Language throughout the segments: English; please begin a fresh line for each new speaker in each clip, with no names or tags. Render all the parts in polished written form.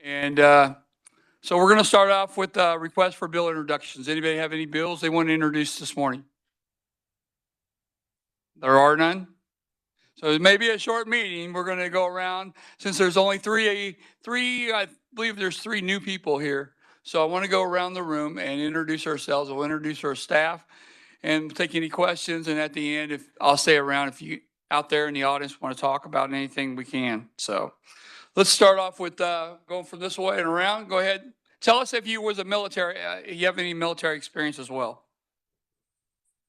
And so we're going to start off with requests for bill introductions. Anybody have any bills they want to introduce this morning? There are none. So it may be a short meeting. We're going to go around since there's only three. I believe there's 3 new people here. So I want to go around the room and introduce ourselves. We'll introduce our staff and take any questions. And at the end, if I'll stay around, if you out there in the audience want to talk about anything, we can. So let's start off with going from this way and around. Go ahead. Tell us if you was a military, you have any military experience as well.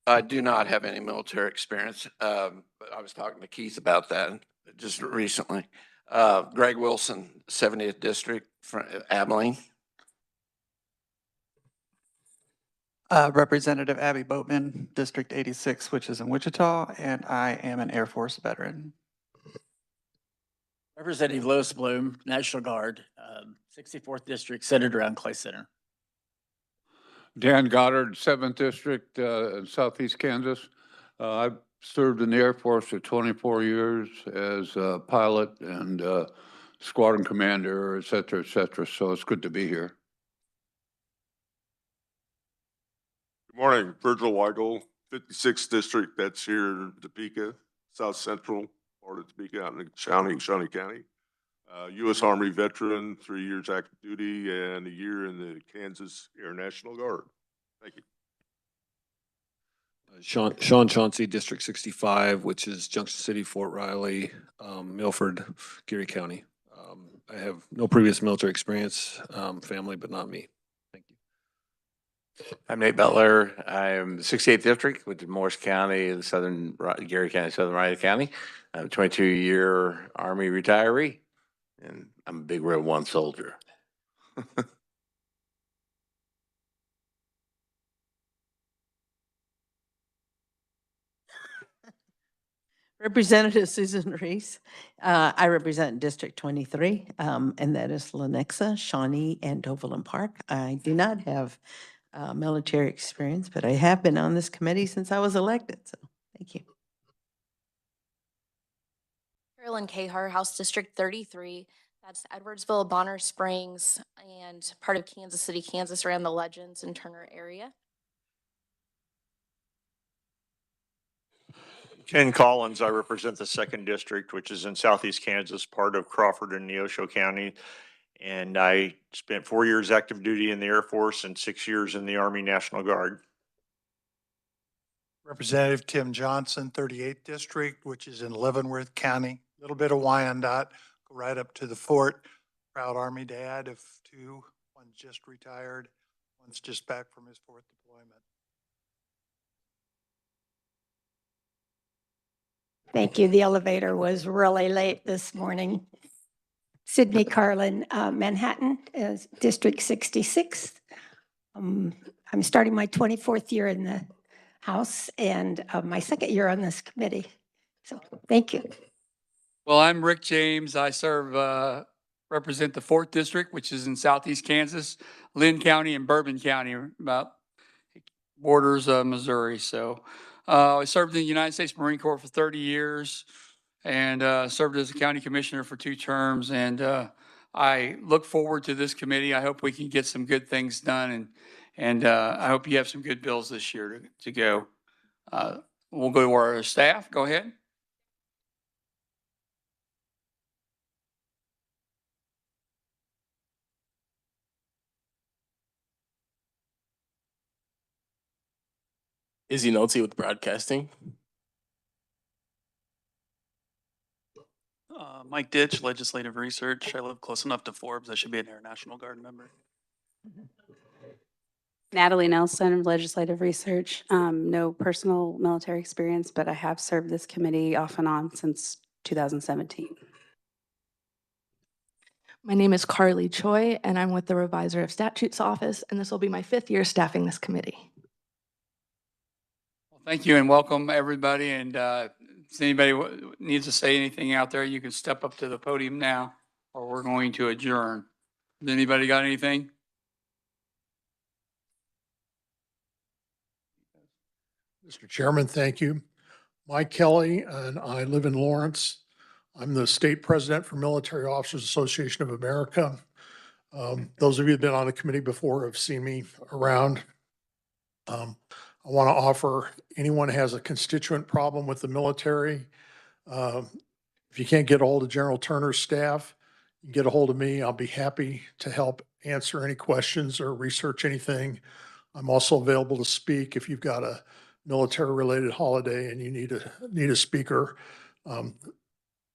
I do not have any military experience, but I was talking to Keith about that just recently. Greg Wilson, 70th District, Abilene.
Representative Abby Boatman, District 86, which is in Wichita, and I am an Air Force veteran.
Representative Lois Bloom, National Guard, 64th District, centered around Clay Center.
Dan Goddard, 7th District, in Southeast Kansas. I've served in the Air Force for 24 years as a pilot and squadron commander, et cetera, so it's good to be here.
Good morning, Virgil Weigel, 56th District, that's here in Topeka, South Central part of Topeka, out in Shawnee County. U.S. Army veteran, 3 years active duty and a year in the Kansas Air National Guard. Thank you.
Sean Chauncey, District 65, which is Junction City, Fort Riley, Milford, Geary County. I have no previous military experience, family, but not me. Thank you.
I'm Nate Butler. I'm 68th District, which is Morris County, the Southern Geary County, Southern Riley County. I'm a 22-year Army retiree, and I'm a big Red One soldier.
Representative Susan Reese. I represent District 23, and that is Lenexa, Shawnee, and Overland Park. I do not have military experience, but I have been on this committee since I was elected, so thank you.
Carolyn Cahar, House District 33. That's Edwardsville, Bonner Springs, and part of Kansas City, Kansas, around the Legends and Turner area.
Ken Collins, I represent the 2nd District, which is in Southeast Kansas, part of Crawford and Neosho County. And I spent 4 years active duty in the Air Force and 6 years in the Army National Guard.
Representative Tim Johnson, 38th District, which is in Leavenworth County. A little bit of Wyandotte, go right up to the fort. Proud Army dad of 2. One's just retired, one's just back from his 4th deployment.
Thank you. The elevator was really late this morning. Sydney Carlin, Manhattan, District 66. I'm starting my 24th year in the House and my 2nd year on this committee. So thank you.
Well, I'm Rick James. I represent the 4th District, which is in Southeast Kansas, Lynn County and Bourbon County, about borders of Missouri. So I served in the United States Marine Corps for 30 years and served as a county commissioner for 2 terms. And I look forward to this committee. I hope we can get some good things done. And I hope you have some good bills this year to go. We'll go to our staff. Go ahead.
Izzy Nolte with broadcasting.
Mike Ditch, Legislative Research. I live close enough to Forbes. I should be an Air National Guard member.
Natalie Nelson, Legislative Research. No personal military experience, but I have served this committee off and on since 2017.
My name is Carly Choi, and I'm with the Reviser of Statutes Office, and this will be my 5th year staffing this committee.
Thank you and welcome everybody. And if anybody needs to say anything out there, you can step up to the podium now or we're going to adjourn. Has anybody got anything?
Mr. Chairman, thank you. Mike Kelly, and I live in Lawrence. I'm the state president for Military Officers Association of America. Those of you who've been on the committee before have seen me around. I want to offer anyone who has a constituent problem with the military. If you can't get a hold of General Turner's staff, you can get a hold of me. I'll be happy to help answer any questions or research anything. I'm also available to speak if you've got a military-related holiday and you need a speaker.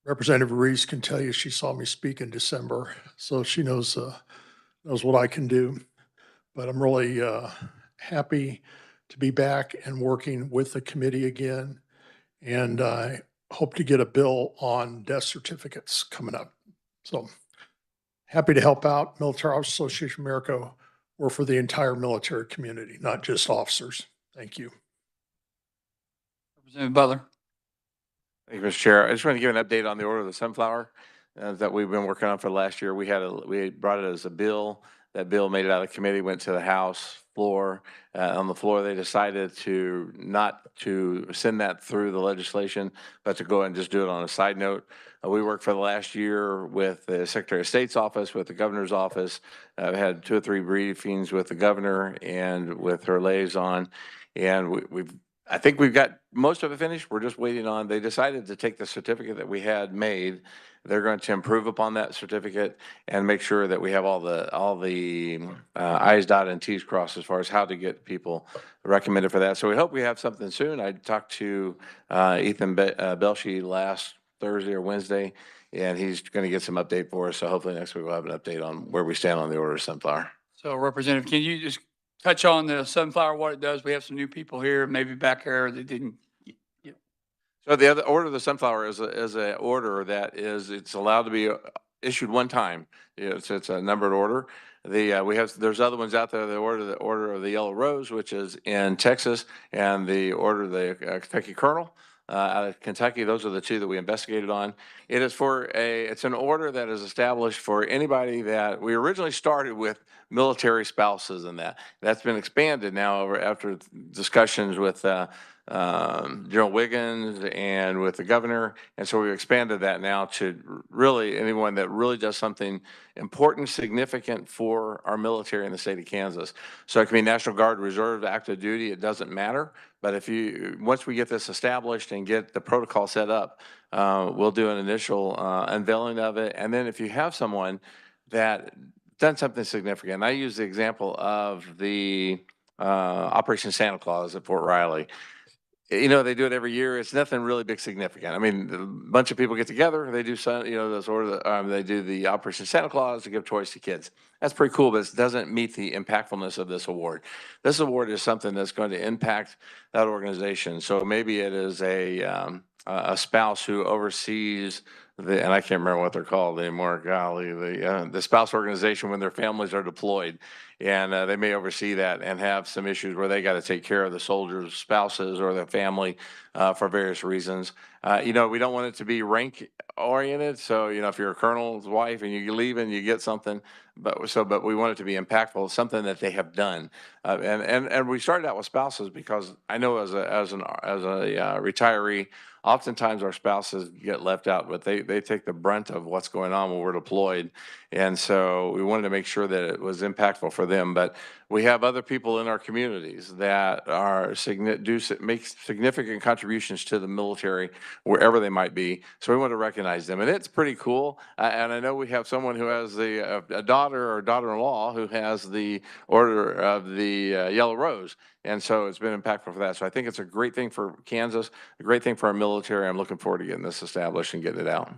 Representative Reese can tell you she saw me speak in December, so she knows what I can do. But I'm really happy to be back and working with the committee again. And I hope to get a bill on death certificates coming up. So happy to help out. Military Officers Association of America, or for the entire military community, not just officers. Thank you.
Representative Butler.
Thank you, Mr. Chair. I just want to give an update on the order of the sunflower that we've been working on for last year. We brought it as a bill. That bill made it out of committee, went to the House floor. On the floor, they decided not to send that through the legislation, but to go and just do it on a side note. We worked for the last year with the Secretary of State's office, with the governor's office. We had 2 or 3 briefings with the governor and with her liaison. And I think we've got most of it finished. We're just waiting on, they decided to take the certificate that we had made. They're going to improve upon that certificate and make sure that we have all the I's dotted and T's crossed as far as how to get people recommended for that. So we hope we have something soon. I talked to Ethan Belshey last Thursday or Wednesday, and he's going to get some update for us. So hopefully next week we'll have an update on where we stand on the order of sunflower.
So Representative, can you just touch on the sunflower, what it does? We have some new people here, maybe back there that didn't.
So the other order of the sunflower is a order that it's allowed to be issued one time. It's a numbered order. There's other ones out there. The order of the yellow rose, which is in Texas, and the order of the Kentucky Colonel out of Kentucky. Those are the 2 that we investigated on. It's an order that is established for anybody that we originally started with military spouses, and that's been expanded now after discussions with General Wiggins and with the governor. And so we expanded that now to really anyone that really does something important, significant for our military in the state of Kansas. So it can be National Guard, Reserve, active duty, it doesn't matter. But once we get this established and get the protocol set up, we'll do an initial unveiling of it. And then if you have someone that done something significant, I use the example of the Operation Santa Claus at Fort Riley. They do it every year. It's nothing really big significant. I mean, a bunch of people get together. They do they do the Operation Santa Claus to give toys to kids. That's pretty cool, but it doesn't meet the impactfulness of this award. This award is something that's going to impact that organization. So maybe it is a spouse who oversees and I can't remember what they're called anymore. Golly, the spouse organization when their families are deployed. And they may oversee that and have some issues where they got to take care of the soldiers' spouses or their family for various reasons. We don't want it to be rank oriented. So, if you're a colonel's wife and you leave and you get something, but we want it to be impactful, something that they have done. And we started out with spouses because I know as a retiree, oftentimes our spouses get left out, but they take the brunt of what's going on when we're deployed. And so we wanted to make sure that it was impactful for them. But we have other people in our communities that make significant contributions to the military wherever they might be. So we want to recognize them. And it's pretty cool. And I know we have someone who has a daughter or daughter-in-law who has the Order of the Yellow Rose. And so it's been impactful for that. So I think it's a great thing for Kansas, a great thing for our military. I'm looking forward to getting this established and getting it out.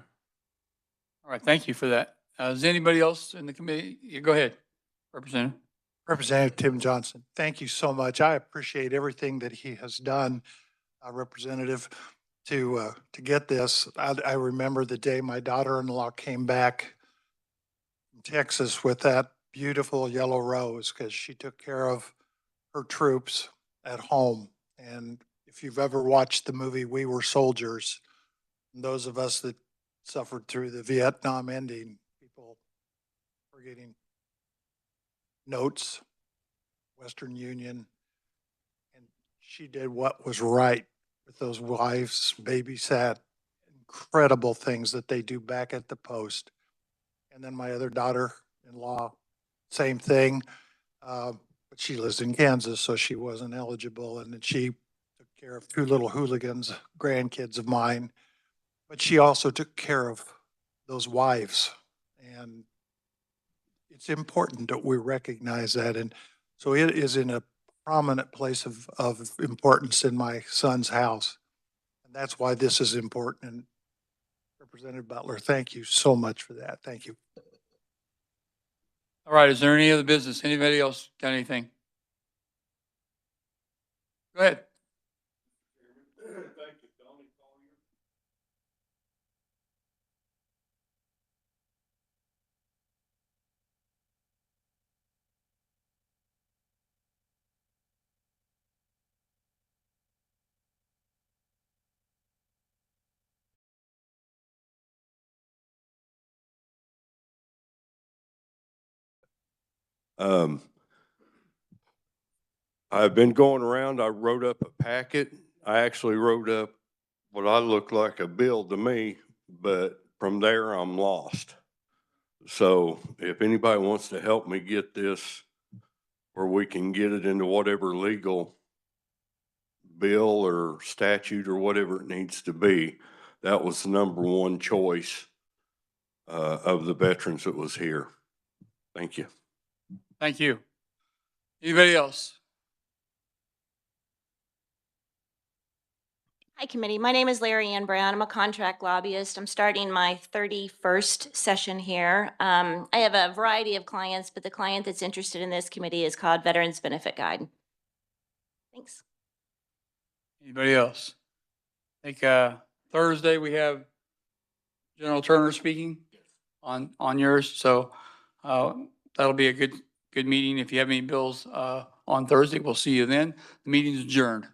All right, thank you for that. Is anybody else in the committee? Go ahead, Representative.
Representative Tim Johnson, thank you so much. I appreciate everything that he has done, Representative, to get this. I remember the day my daughter-in-law came back from Texas with that beautiful yellow rose because she took care of her troops at home. And if you've ever watched the movie We Were Soldiers, those of us that suffered through the Vietnam ending, people were getting notes, Western Union, and she did what was right with those wives, babysat, incredible things that they do back at the post. And then my other daughter-in-law same thing. But she lives in Kansas, so she wasn't eligible, and then she took care of two little hooligans, grandkids of mine. But she also took care of those wives, and it's important that we recognize that. And so it is in a prominent place of importance in my son's house. And that's why this is important. And Representative Butler, thank you so much for that. Thank you.
All right, is there any other business? Anybody else got anything? Go ahead.
I've been going around, I wrote up a packet. I actually wrote up what I looked like a bill to me, but from there I'm lost. So if anybody wants to help me get this, where we can get it into whatever legal bill or statute or whatever it needs to be, that was the number one choice of the veterans that was here. Thank you.
Thank you. Anybody else?
Hi, committee. My name is Larry Ann Brown. I'm a contract lobbyist. I'm starting my 31st session here. I have a variety of clients, but the client that's interested in this committee is called Veterans Benefit Guide. Thanks.
Anybody else? I think Thursday we have General Turner speaking on yours. So that'll be a good meeting. If you have any bills on Thursday, we'll see you then. The meeting's adjourned.